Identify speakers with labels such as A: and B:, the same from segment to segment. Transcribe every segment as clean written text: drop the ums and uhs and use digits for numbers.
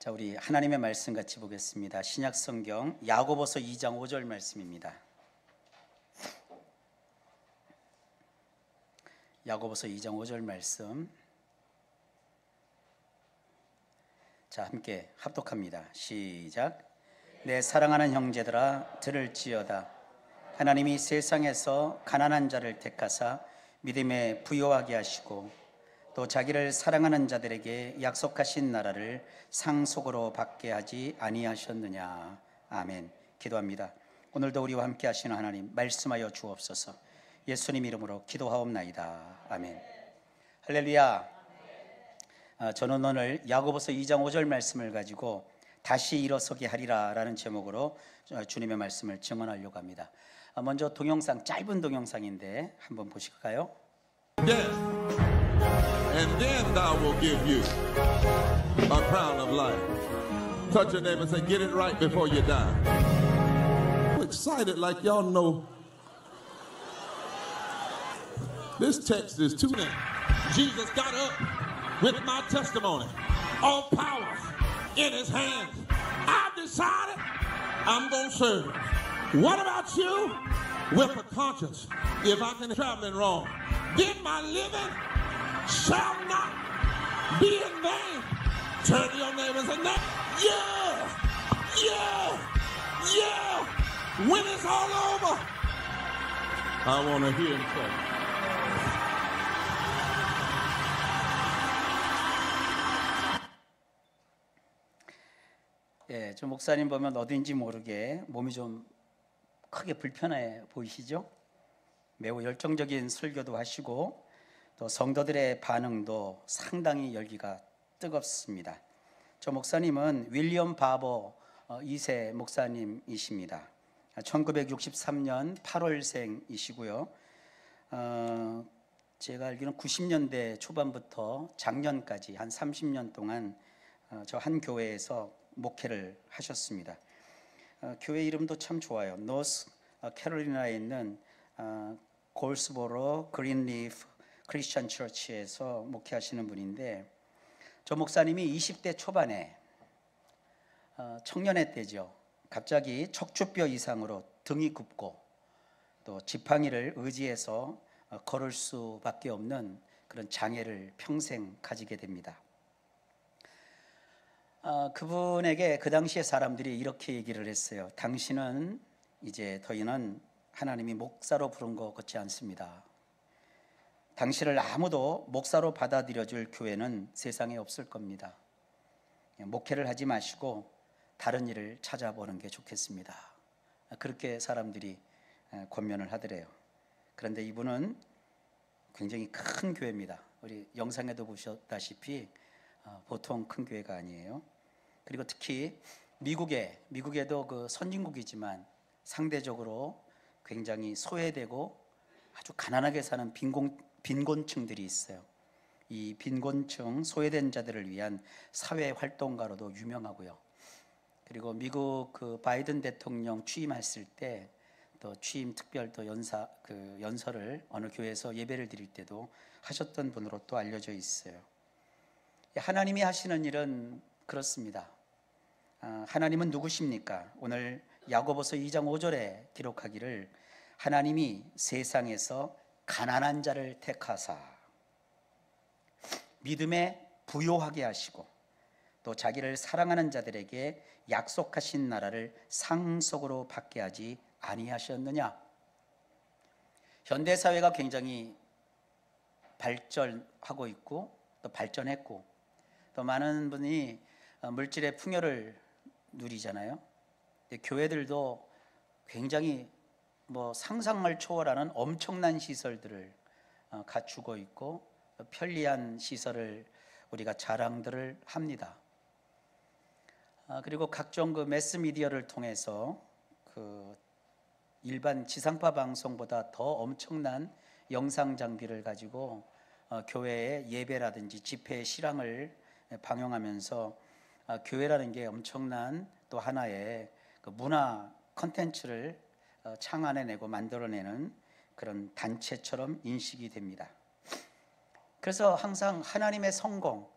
A: 자, 우리 하나님의 말씀 같이 보겠습니다. 신약 성경 야고보서 2장 5절 말씀입니다. 야고보서 2장 5절 말씀. 자, 함께 합독합니다. 시작. 내 사랑하는 형제들아 들을지어다. 하나님이 세상에서 가난한 자를 택하사 믿음에 부요하게 하시고 또 자기를 사랑하는 자들에게 약속하신 나라를 상속으로 받게 하지 아니하셨느냐. 아멘. 기도합니다. 오늘도 우리와 함께 하시는 하나님 말씀하여 주옵소서. 예수님 이름으로 기도하옵나이다. 아멘. 할렐루야. 저는 오늘 야고보서 2장 5절 말씀을 가지고 다시 일어서게 하리라 라는 제목으로 주님의 말씀을 증언하려고 합니다. 먼저 동영상, 짧은 동영상인데 한번 보실까요?
B: And then thou will give you a crown of life. Touch your neighbor and say, get it right before you die. I'm excited like y'all know. This text is too late. Jesus got up with my testimony. All power in his hands. I've decided I'm going to serve. What about you? With a conscience. If I can traveling wrong, then my living shall not be in vain. Turn to your neighbor and say, yeah, yeah, yeah. When it's all over, I want to hear him say.
A: 예, 저 목사님 보면 어딘지 모르게 몸이 좀 크게 불편해 보이시죠? 매우 열정적인 설교도 하시고 또 성도들의 반응도 상당히 열기가 뜨겁습니다. 저 목사님은 윌리엄 바버 2세 목사님이십니다. 1963년 8월생이시고요. 제가 알기로는 90년대 초반부터 작년까지 한 30년 동안 저 한 교회에서 목회를 하셨습니다. 교회 이름도 참 좋아요. 노스 캐롤리나에 있는 골스보로 그린리프 크리스천 처치에서 목회하시는 분인데, 저 목사님이 20대 초반에 청년의 때죠. 갑자기 척추뼈 이상으로 등이 굽고 또 지팡이를 의지해서 걸을 수밖에 없는 그런 장애를 평생 가지게 됩니다. 그분에게 그 당시에 사람들이 이렇게 얘기를 했어요. 당신은 이제 더이는 하나님이 목사로 부른 것 같지 않습니다. 당신을 아무도 목사로 받아들여줄 교회는 세상에 없을 겁니다. 목회를 하지 마시고 다른 일을 찾아보는 게 좋겠습니다. 그렇게 사람들이 권면을 하더래요. 그런데 이분은 굉장히 큰 교회입니다. 우리 영상에도 보셨다시피 보통 큰 교회가 아니에요. 그리고 특히 미국에도 그 선진국이지만 상대적으로 굉장히 소외되고 아주 가난하게 사는 빈곤층들이 있어요. 이 빈곤층, 소외된 자들을 위한 사회활동가로도 유명하고요. 그리고 미국 그 바이든 대통령 취임했을 때 또 취임 특별 또 연설을 어느 교회에서 예배를 드릴 때도 하셨던 분으로 또 알려져 있어요. 하나님이 하시는 일은 그렇습니다. 하나님은 누구십니까? 오늘 야고보서 2장 5절에 기록하기를 하나님이 세상에서 가난한 자를 택하사 믿음에 부요하게 하시고 또 자기를 사랑하는 자들에게 약속하신 나라를 상속으로 받게 하지 아니하셨느냐. 현대사회가 굉장히 발전하고 있고 또 발전했고 또 많은 분이 물질의 풍요를 누리잖아요. 교회들도 굉장히 상상을 초월하는 엄청난 시설들을 갖추고 있고 편리한 시설을 우리가 자랑들을 합니다. 그리고 각종 그 매스미디어를 통해서 그 일반 지상파 방송보다 더 엄청난 영상 장비를 가지고 교회의 예배라든지 집회의 실황을 방영하면서 교회라는 게 엄청난 또 하나의 그 문화 콘텐츠를 창안해내고 만들어내는 그런 단체처럼 인식이 됩니다. 그래서 항상 하나님의 성공,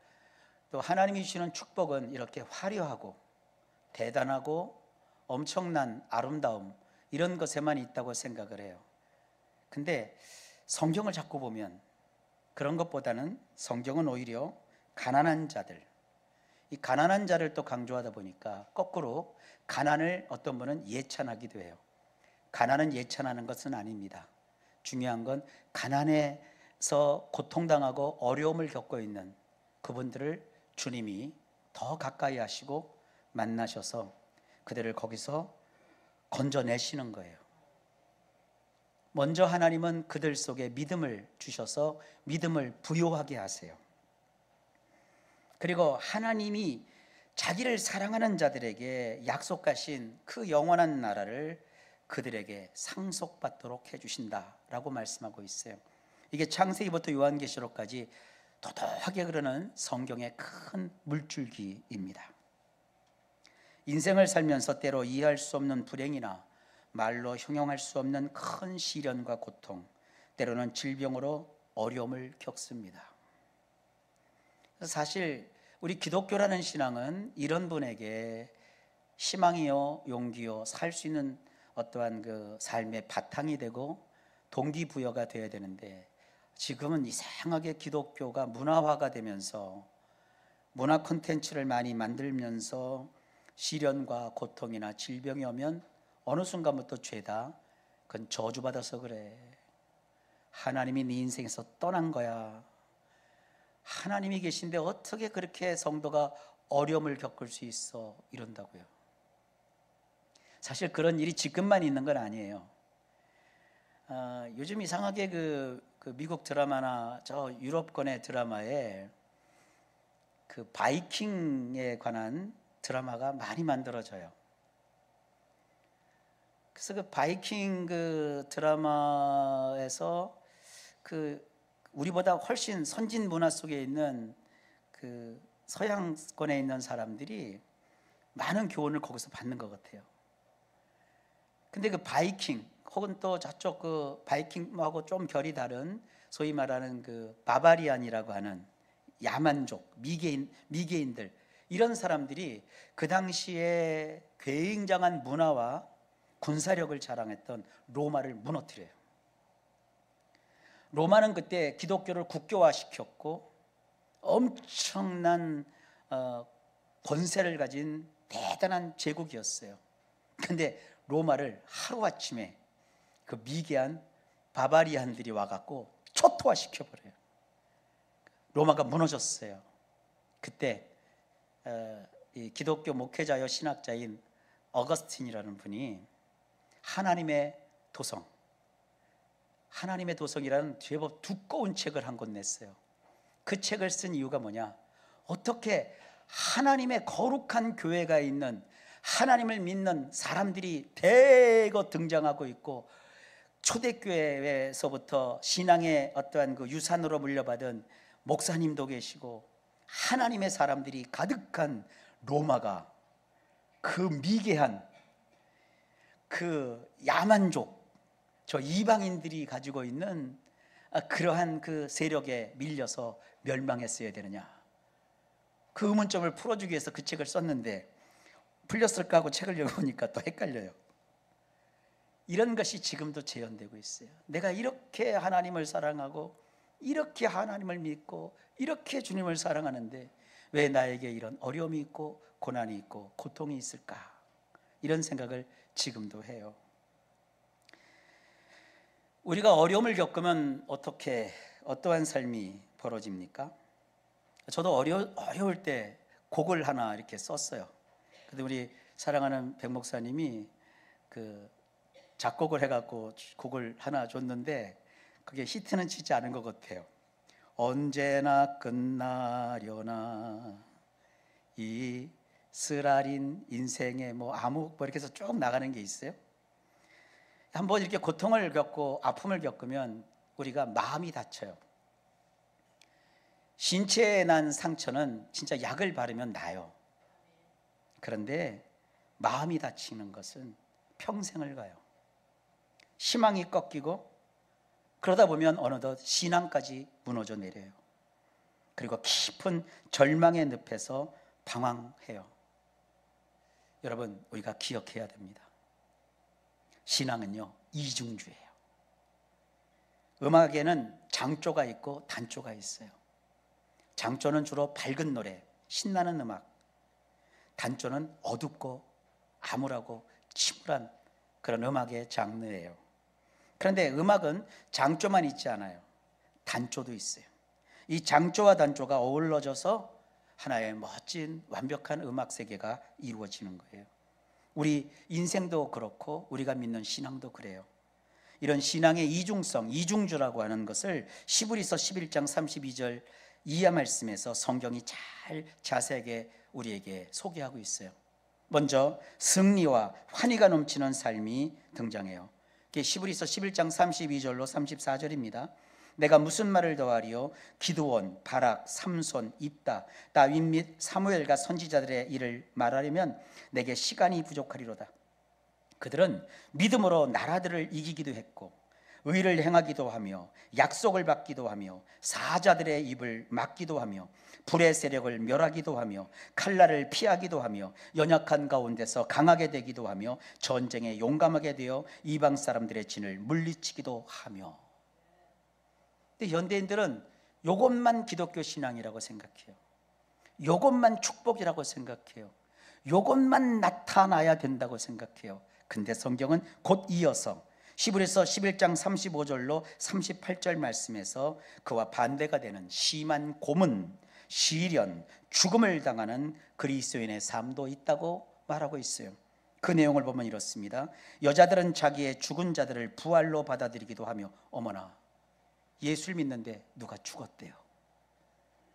A: 또 하나님이 주시는 축복은 이렇게 화려하고 대단하고 엄청난 아름다움 이런 것에만 있다고 생각을 해요. 근데 성경을 자꾸 보면 그런 것보다는 성경은 오히려 가난한 자들, 이 가난한 자를 또 강조하다 보니까 거꾸로 가난을 어떤 분은 예찬하기도 해요. 가난은 예찬하는 것은 아닙니다. 중요한 건 가난에서 고통당하고 어려움을 겪고 있는 그분들을 주님이 더 가까이 하시고 만나셔서 그들을 거기서 건져내시는 거예요. 먼저 하나님은 그들 속에 믿음을 주셔서 믿음을 부요하게 하세요. 그리고 하나님이 자기를 사랑하는 자들에게 약속하신 그 영원한 나라를 그들에게 상속받도록 해주신다라고 말씀하고 있어요. 이게 창세기부터 요한계시록까지 도도하게 흐르는 성경의 큰 물줄기입니다. 인생을 살면서 때로 이해할 수 없는 불행이나 말로 형용할 수 없는 큰 시련과 고통, 때로는 질병으로 어려움을 겪습니다. 사실 우리 기독교라는 신앙은 이런 분에게 희망이요 용기요 살 수 있는 어떠한 그 삶의 바탕이 되고 동기부여가 되어야 되는데, 지금은 이상하게 기독교가 문화화가 되면서 문화 콘텐츠를 많이 만들면서 시련과 고통이나 질병이 오면 어느 순간부터 죄다, 그건 저주받아서 그래, 하나님이 네 인생에서 떠난 거야, 하나님이 계신데 어떻게 그렇게 성도가 어려움을 겪을 수 있어, 이런다고요. 사실 그런 일이 지금만 있는 건 아니에요. 요즘 이상하게 그 미국 드라마나 저 유럽권의 드라마에 그 바이킹에 관한 드라마가 많이 만들어져요. 그래서 그 바이킹 그 드라마에서 그 우리보다 훨씬 선진 문화 속에 있는 그 서양권에 있는 사람들이 많은 교훈을 거기서 받는 것 같아요. 근데 그 바이킹 혹은 또 저쪽 그 바이킹하고 좀 결이 다른 소위 말하는 그 바바리안이라고 하는 야만족, 미개인들, 이런 사람들이 그 당시에 굉장한 문화와 군사력을 자랑했던 로마를 무너뜨려요. 로마는 그때 기독교를 국교화시켰고 엄청난 권세를 가진 대단한 제국이었어요. 근데 로마를 하루아침에 그 미개한 바바리안들이 와갖고 초토화시켜버려요. 로마가 무너졌어요. 그때 이 기독교 목회자여 신학자인 어거스틴이라는 분이 하나님의 도성이라는 제법 두꺼운 책을 한 권 냈어요. 그 책을 쓴 이유가 뭐냐? 어떻게 하나님의 거룩한 교회가 있는, 하나님을 믿는 사람들이 대거 등장하고 있고, 초대교회에서부터 신앙의 어떠한 그 유산으로 물려받은 목사님도 계시고 하나님의 사람들이 가득한 로마가 그 미개한 그 야만족, 저 이방인들이 가지고 있는 그러한 그 세력에 밀려서 멸망했어야 되느냐, 그 의문점을 풀어주기 위해서 그 책을 썼는데, 풀렸을까 하고 책을 읽어보니까 또 헷갈려요. 이런 것이 지금도 재현되고 있어요. 내가 이렇게 하나님을 사랑하고 이렇게 하나님을 믿고 이렇게 주님을 사랑하는데 왜 나에게 이런 어려움이 있고 고난이 있고 고통이 있을까, 이런 생각을 지금도 해요. 우리가 어려움을 겪으면 어떠한 삶이 벌어집니까? 저도 어려울 때 곡을 하나 이렇게 썼어요. 근데 우리 사랑하는 백 목사님이 그 작곡을 해갖고 곡을 하나 줬는데 그게 히트는 치지 않은 것 같아요. 언제나 끝나려나 이 쓰라린 인생의 암흑 이렇게 해서 쭉 나가는 게 있어요. 한번 이렇게 고통을 겪고 아픔을 겪으면 우리가 마음이 다쳐요. 신체에 난 상처는 진짜 약을 바르면 나요. 그런데 마음이 다치는 것은 평생을 가요. 희망이 꺾이고 그러다 보면 어느덧 신앙까지 무너져 내려요. 그리고 깊은 절망의 늪에서 방황해요. 여러분, 우리가 기억해야 됩니다. 신앙은요, 이중주예요. 음악에는 장조가 있고 단조가 있어요. 장조는 주로 밝은 노래, 신나는 음악. 단조는 어둡고 암울하고 침울한 그런 음악의 장르예요. 그런데 음악은 장조만 있지 않아요. 단조도 있어요. 이 장조와 단조가 어우러져서 하나의 멋진 완벽한 음악 세계가 이루어지는 거예요. 우리 인생도 그렇고 우리가 믿는 신앙도 그래요. 이런 신앙의 이중성, 이중주라고 하는 것을 히브리서 11장 32절 이하 말씀에서 성경이 잘 자세하게 우리에게 소개하고 있어요. 먼저 승리와 환희가 넘치는 삶이 등장해요. 히브리서 11장 32절로 34절입니다. 내가 무슨 말을 더하리요? 기드온, 바락, 삼손, 입다, 다윗 및 사무엘과 선지자들의 일을 말하려면 내게 시간이 부족하리로다. 그들은 믿음으로 나라들을 이기기도 했고 의를 행하기도 하며 약속을 받기도 하며 사자들의 입을 막기도 하며 불의 세력을 멸하기도 하며 칼날을 피하기도 하며 연약한 가운데서 강하게 되기도 하며 전쟁에 용감하게 되어 이방 사람들의 진을 물리치기도 하며. 근데 현대인들은 이것만 기독교 신앙이라고 생각해요. 이것만 축복이라고 생각해요. 이것만 나타나야 된다고 생각해요. 근데 성경은 곧 이어서 히브리서 11장 35절로 38절 말씀에서 그와 반대가 되는 심한 고문, 시련, 죽음을 당하는 그리스도인의 삶도 있다고 말하고 있어요. 그 내용을 보면 이렇습니다. 여자들은 자기의 죽은 자들을 부활로 받아들이기도 하며, 어머나, 예수를 믿는데 누가 죽었대요.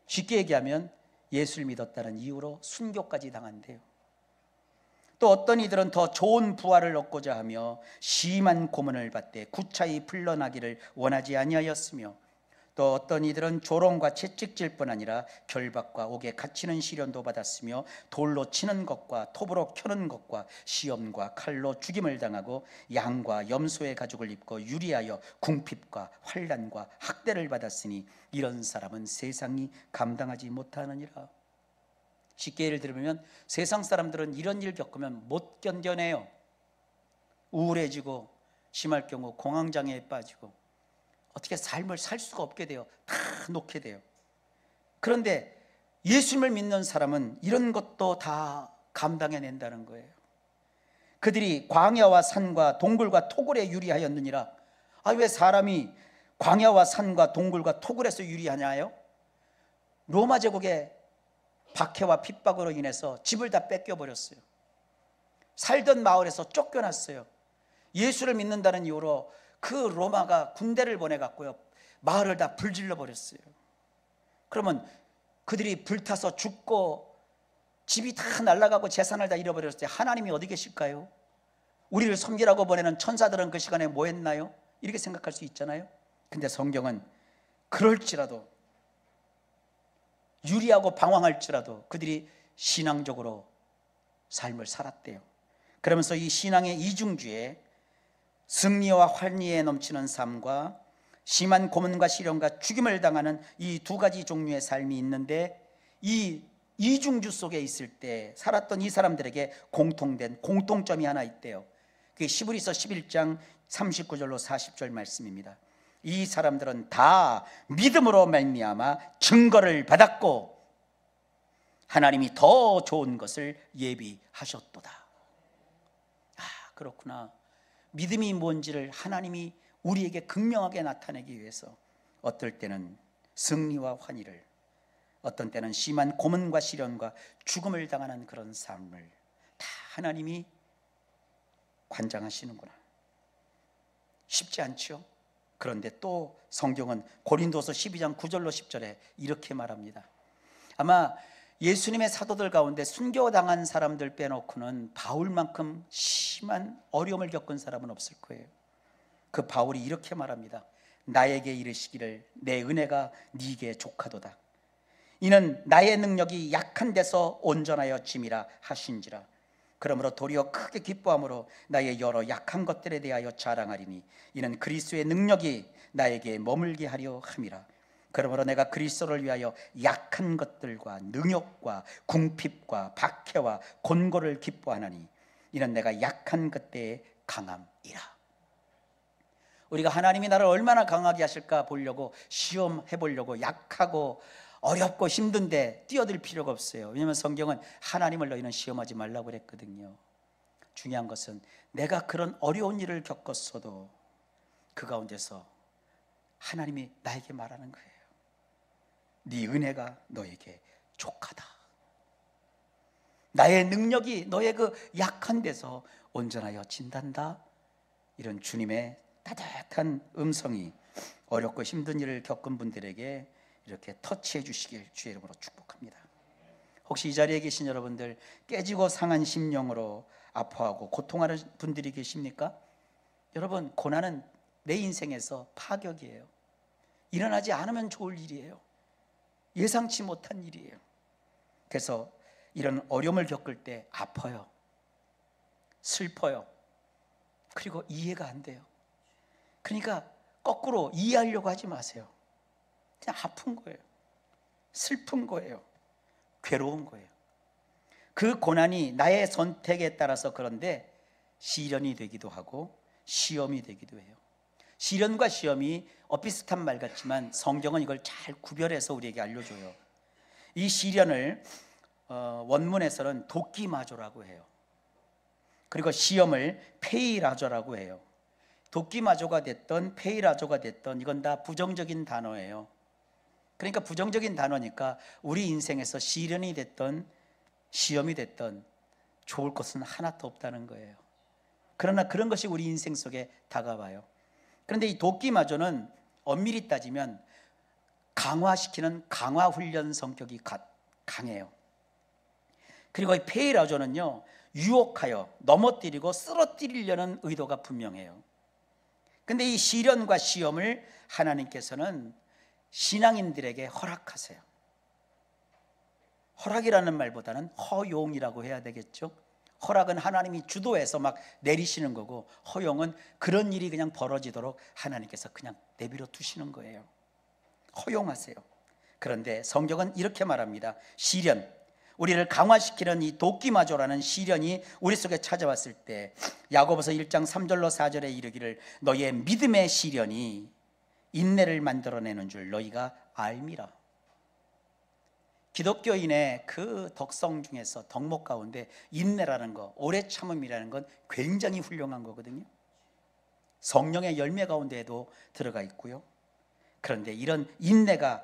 A: 쉽게 얘기하면 예수를 믿었다는 이유로 순교까지 당한대요. 또 어떤 이들은 더 좋은 부활을 얻고자 하며 심한 고문을 받되 구차히 풀려나기를 원하지 아니하였으며, 또 어떤 이들은 조롱과 채찍질 뿐 아니라 결박과 옥에 갇히는 시련도 받았으며 돌로 치는 것과 톱으로 켜는 것과 시험과 칼로 죽임을 당하고 양과 염소의 가죽을 입고 유리하여 궁핍과 환난과 학대를 받았으니 이런 사람은 세상이 감당하지 못하느니라. 쉽게 예를 들면 세상 사람들은 이런 일 겪으면 못 견뎌내요. 우울해지고 심할 경우 공황장애에 빠지고 어떻게 삶을 살 수가 없게 돼요. 다 놓게 돼요. 그런데 예수님을 믿는 사람은 이런 것도 다 감당해낸다는 거예요. 그들이 광야와 산과 동굴과 토굴에 유리하였느니라. 왜 사람이 광야와 산과 동굴과 토굴에서 유리하냐요? 로마 제국의 박해와 핍박으로 인해서 집을 다 뺏겨버렸어요. 살던 마을에서 쫓겨났어요. 예수를 믿는다는 이유로 그 로마가 군대를 보내갖고요, 마을을 다 불질러 버렸어요. 그러면 그들이 불타서 죽고 집이 다 날아가고 재산을 다 잃어버렸을 때 하나님이 어디 계실까요? 우리를 섬기라고 보내는 천사들은 그 시간에 뭐 했나요? 이렇게 생각할 수 있잖아요. 근데 성경은 그럴지라도, 유리하고 방황할지라도 그들이 신앙적으로 삶을 살았대요. 그러면서 이 신앙의 이중주에 승리와 환희에 넘치는 삶과 심한 고문과 시련과 죽임을 당하는 이 두 가지 종류의 삶이 있는데, 이 이중주 속에 있을 때 살았던 이 사람들에게 공통된 공통점이 하나 있대요. 그게 히브리서 11장 39절로 40절 말씀입니다. 이 사람들은 다 믿음으로 말미암아 증거를 받았고 하나님이 더 좋은 것을 예비하셨도다. 그렇구나. 믿음이 뭔지를 하나님이 우리에게 극명하게 나타내기 위해서 어떨 때는 승리와 환희를, 어떤 때는 심한 고문과 시련과 죽음을 당하는 그런 삶을 다 하나님이 관장하시는구나. 쉽지 않죠? 그런데 또 성경은 고린도서 12장 9절로 10절에 이렇게 말합니다. 아마 예수님의 사도들 가운데 순교당한 사람들 빼놓고는 바울만큼 심한 어려움을 겪은 사람은 없을 거예요. 그 바울이 이렇게 말합니다. 나에게 이르시기를 내 은혜가 네게 족하도다. 이는 나의 능력이 약한 데서 온전하여 짐이라 하신지라. 그러므로 도리어 크게 기뻐함으로 나의 여러 약한 것들에 대하여 자랑하리니 이는 그리스도의 능력이 나에게 머물게 하려 함이라. 그러므로 내가 그리스도를 위하여 약한 것들과 능욕과 궁핍과 박해와 곤고를 기뻐하나니 이는 내가 약한 그때의 강함이라. 우리가 하나님이 나를 얼마나 강하게 하실까 보려고 시험해 보려고 약하고 어렵고 힘든데 뛰어들 필요가 없어요. 왜냐하면 성경은 하나님을 너희는 시험하지 말라고 그랬거든요. 중요한 것은 내가 그런 어려운 일을 겪었어도 그 가운데서 하나님이 나에게 말하는 거예요. 네 은혜가 너에게 족하다. 나의 능력이 너의 그 약한 데서 온전하여 진단다. 이런 주님의 따뜻한 음성이 어렵고 힘든 일을 겪은 분들에게 이렇게 터치해 주시길 주의 이름으로 축복합니다. 혹시 이 자리에 계신 여러분들 깨지고 상한 심령으로 아파하고 고통하는 분들이 계십니까? 여러분, 고난은 내 인생에서 파격이에요. 일어나지 않으면 좋을 일이에요. 예상치 못한 일이에요. 그래서 이런 어려움을 겪을 때 아파요, 슬퍼요, 그리고 이해가 안 돼요. 그러니까 거꾸로 이해하려고 하지 마세요. 그냥 아픈 거예요, 슬픈 거예요, 괴로운 거예요. 그 고난이 나의 선택에 따라서 그런데 시련이 되기도 하고 시험이 되기도 해요. 시련과 시험이 비슷한 말 같지만 성경은 이걸 잘 구별해서 우리에게 알려줘요. 이 시련을 원문에서는 도끼마조라고 해요. 그리고 시험을 페이라조라고 해요. 도끼마조가 됐던 페이라조가 됐던 이건 다 부정적인 단어예요. 그러니까 부정적인 단어니까 우리 인생에서 시련이 됐던 시험이 됐던 좋을 것은 하나도 없다는 거예요. 그러나 그런 것이 우리 인생 속에 다가와요. 그런데 이 도끼마조는 엄밀히 따지면 강화시키는 강화훈련 성격이 강해요. 그리고 이 페이라조는요, 유혹하여 넘어뜨리고 쓰러뜨리려는 의도가 분명해요. 그런데 이 시련과 시험을 하나님께서는 신앙인들에게 허락하세요. 허락이라는 말보다는 허용이라고 해야 되겠죠. 허락은 하나님이 주도해서 막 내리시는 거고, 허용은 그런 일이 그냥 벌어지도록 하나님께서 그냥 내버려 두시는 거예요. 허용하세요. 그런데 성경은 이렇게 말합니다. 시련, 우리를 강화시키는 이 도끼마조라는 시련이 우리 속에 찾아왔을 때 야고보서 1장 3절로 4절에 이르기를 너희의 믿음의 시련이 인내를 만들어내는 줄 너희가 알미라. 기독교인의 그 덕성 중에서 덕목 가운데 인내라는 거, 오래 참음이라는 건 굉장히 훌륭한 거거든요. 성령의 열매 가운데에도 들어가 있고요. 그런데 이런 인내가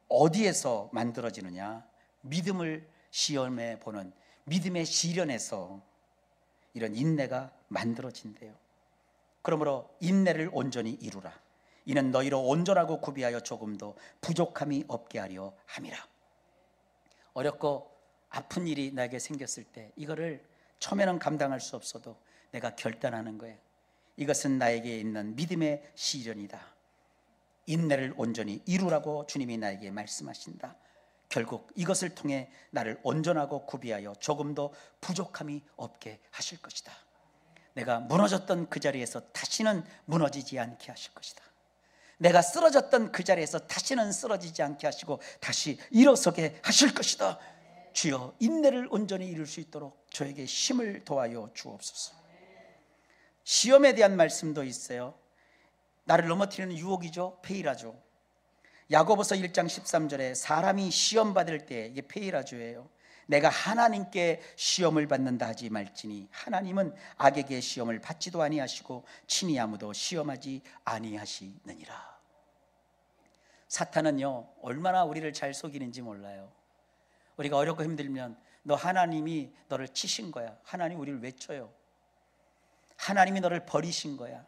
A: 어디에서 만들어지느냐? 믿음을 시험해 보는 믿음의 시련에서 이런 인내가 만들어진대요. 그러므로 인내를 온전히 이루라. 이는 너희로 온전하고 구비하여 조금도 부족함이 없게 하려 함이라. 어렵고 아픈 일이 나에게 생겼을 때 이거를 처음에는 감당할 수 없어도 내가 결단하는 거예요. 이것은 나에게 있는 믿음의 시련이다. 인내를 온전히 이루라고 주님이 나에게 말씀하신다. 결국 이것을 통해 나를 온전하고 구비하여 조금도 부족함이 없게 하실 것이다. 내가 무너졌던 그 자리에서 다시는 무너지지 않게 하실 것이다. 내가 쓰러졌던 그 자리에서 다시는 쓰러지지 않게 하시고 다시 일어서게 하실 것이다. 주여, 인내를 온전히 이룰 수 있도록 저에게 힘을 도와여 주옵소서. 시험에 대한 말씀도 있어요. 나를 넘어뜨리는 유혹이죠. 페이라죠. 야고보서 1장 13절에 사람이 시험 받을 때, 이게 페이라조예요. 내가 하나님께 시험을 받는다 하지 말지니 하나님은 악에게 시험을 받지도 아니하시고 친히 아무도 시험하지 아니하시느니라. 사탄은요, 얼마나 우리를 잘 속이는지 몰라요. 우리가 어렵고 힘들면 너 하나님이 너를 치신 거야. 하나님 우리를 왜 쳐요? 하나님이 너를 버리신 거야.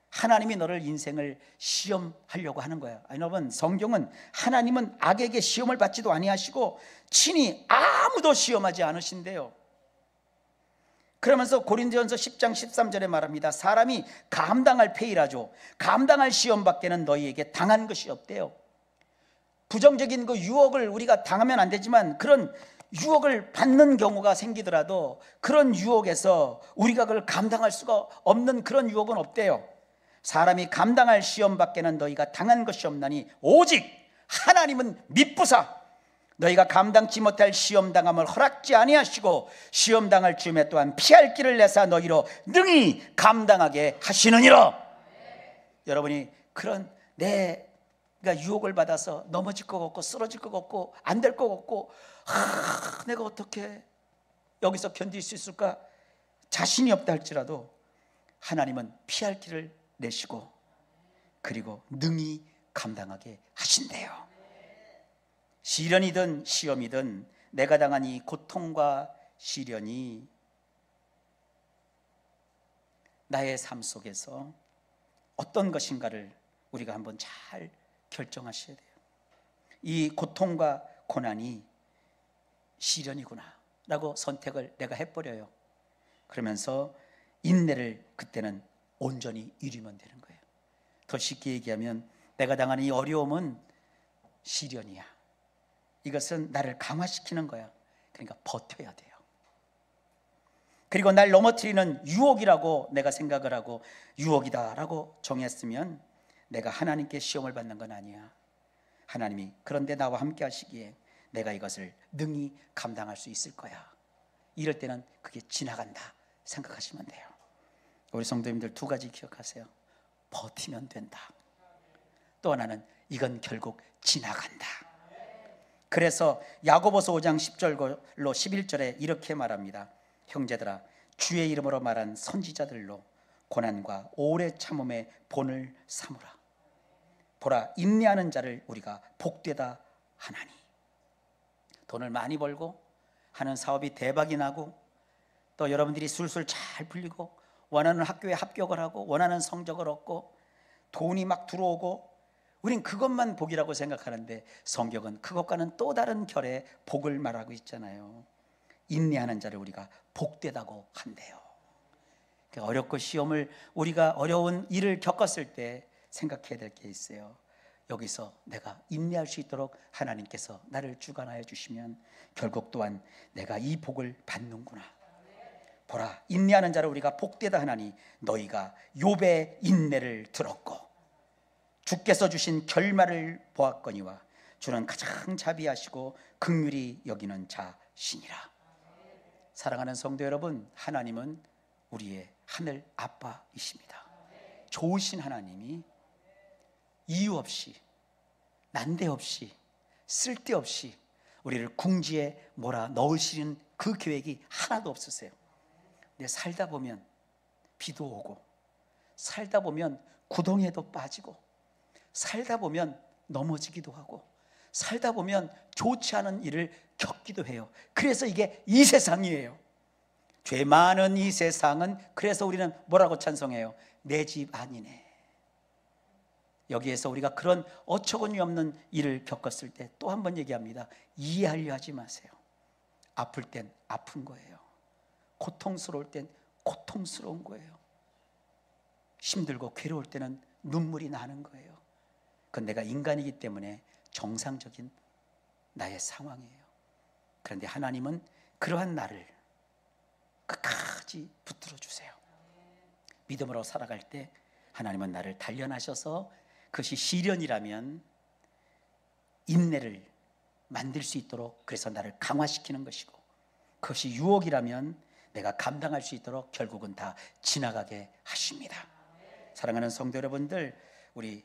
A: 하나님이 너를 인생을 시험하려고 하는 거야. 여러분, 성경은 하나님은 악에게 시험을 받지도 아니하시고 친히 아무도 시험하지 않으신대요. 그러면서 고린도전서 10장 13절에 말합니다. 사람이 감당할 페이라죠. 감당할 시험밖에는 너희에게 당한 것이 없대요. 부정적인 그 유혹을 우리가 당하면 안 되지만 그런 유혹을 받는 경우가 생기더라도 그런 유혹에서 우리가 그걸 감당할 수가 없는 그런 유혹은 없대요. 사람이 감당할 시험 밖에는 너희가 당한 것이 없나니 오직 하나님은 미쁘사 너희가 감당치 못할 시험 당함을 허락지 아니하시고 시험 당할 즈음에 또한 피할 길을 내사 너희로 능히 감당하게 하시느니라. 여러분이 그런 내가 유혹을 받아서 넘어질 것 같고 쓰러질 것 같고 안 될 것 같고 내가 어떻게 여기서 견딜 수 있을까 자신이 없다 할지라도 하나님은 피할 길을 내시고 그리고 능히 감당하게 하신대요. 시련이든 시험이든 내가 당한 이 고통과 시련이 나의 삶 속에서 어떤 것인가를 우리가 한번 잘 결정하셔야 돼요. 이 고통과 고난이 시련이구나 라고 선택을 내가 해버려요. 그러면서 인내를 그때는 온전히 이루면 되는 거예요. 더 쉽게 얘기하면 내가 당하는 이 어려움은 시련이야. 이것은 나를 강화시키는 거야. 그러니까 버텨야 돼요. 그리고 날 넘어뜨리는 유혹이라고 내가 생각을 하고 유혹이다라고 정했으면 내가 하나님께 시험을 받는 건 아니야. 하나님이 그런데 나와 함께 하시기에 내가 이것을 능히 감당할 수 있을 거야. 이럴 때는 그게 지나간다 생각하시면 돼요. 우리 성도님들 두 가지 기억하세요. 버티면 된다. 또 하나는 이건 결국 지나간다. 그래서 야고보서 5장 10절로 11절에 이렇게 말합니다. 형제들아 주의 이름으로 말한 선지자들로 고난과 오래 참음의 본을 삼으라. 보라 인내하는 자를 우리가 복되다 하나니. 돈을 많이 벌고 하는 사업이 대박이 나고 또 여러분들이 술술 잘 풀리고 원하는 학교에 합격을 하고 원하는 성적을 얻고 돈이 막 들어오고 우린 그것만 복이라고 생각하는데 성경은 그것과는 또 다른 결의 복을 말하고 있잖아요. 인내하는 자를 우리가 복되다고 한대요. 어렵고 시험을 우리가 어려운 일을 겪었을 때 생각해야 될 게 있어요. 여기서 내가 인내할 수 있도록 하나님께서 나를 주관하여 주시면 결국 또한 내가 이 복을 받는구나. 보라 인내하는 자를 우리가 복되다 하나니 너희가 욥의 인내를 들었고 주께서 주신 결말을 보았거니와 주는 가장 자비하시고 긍휼히 여기는 자시니라. 사랑하는 성도 여러분, 하나님은 우리의 하늘 아빠이십니다. 좋으신 하나님이 이유 없이 난데없이 쓸데없이 우리를 궁지에 몰아 넣으시는 그 계획이 하나도 없으세요. 근데 살다 보면 비도 오고 살다 보면 구덩이에도 빠지고 살다 보면 넘어지기도 하고 살다 보면 좋지 않은 일을 겪기도 해요. 그래서 이게 이 세상이에요. 죄 많은 이 세상은 그래서 우리는 뭐라고 찬송해요? 내 집 아니네. 여기에서 우리가 그런 어처구니 없는 일을 겪었을 때 또 한 번 얘기합니다. 이해하려 하지 마세요. 아플 땐 아픈 거예요. 고통스러울 땐 고통스러운 거예요. 힘들고 괴로울 때는 눈물이 나는 거예요. 그건 내가 인간이기 때문에 정상적인 나의 상황이에요. 그런데 하나님은 그러한 나를 끝까지 붙들어 주세요. 믿음으로 살아갈 때 하나님은 나를 단련하셔서 그것이 시련이라면 인내를 만들 수 있도록 그래서 나를 강화시키는 것이고 그것이 유혹이라면 내가 감당할 수 있도록 결국은 다 지나가게 하십니다. 사랑하는 성도 여러분들, 우리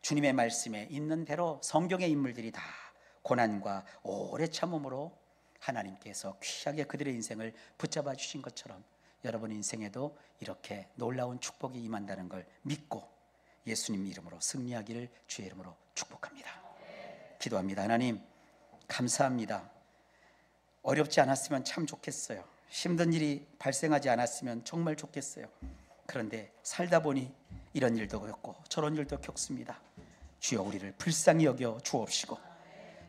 A: 주님의 말씀에 있는 대로 성경의 인물들이 다 고난과 오래 참음으로 하나님께서 귀하게 그들의 인생을 붙잡아 주신 것처럼 여러분 인생에도 이렇게 놀라운 축복이 임한다는 걸 믿고 예수님 이름으로 승리하기를 주의 이름으로 축복합니다. 기도합니다. 하나님 감사합니다. 어렵지 않았으면 참 좋겠어요. 힘든 일이 발생하지 않았으면 정말 좋겠어요. 그런데 살다 보니 이런 일도 겪고 저런 일도 겪습니다. 주여 우리를 불쌍히 여겨 주옵시고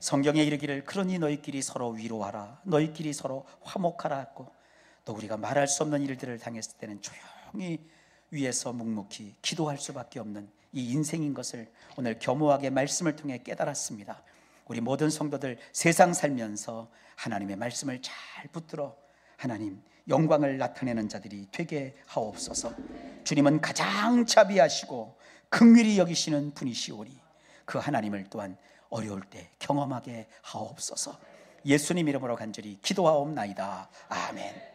A: 성경에 이르기를 그러니 너희끼리 서로 위로하라 너희끼리 서로 화목하라 했고 또 우리가 말할 수 없는 일들을 당했을 때는 조용히 위에서 묵묵히 기도할 수밖에 없는 이 인생인 것을 오늘 겸허하게 말씀을 통해 깨달았습니다. 우리 모든 성도들 세상 살면서 하나님의 말씀을 잘 붙들어 하나님, 영광을 나타내는 자들이 되게 하옵소서. 주님은 가장 자비하시고 긍휼히 여기시는 분이시오니 그 하나님을 또한 어려울 때 경험하게 하옵소서. 예수님 이름으로 간절히 기도하옵나이다. 아멘.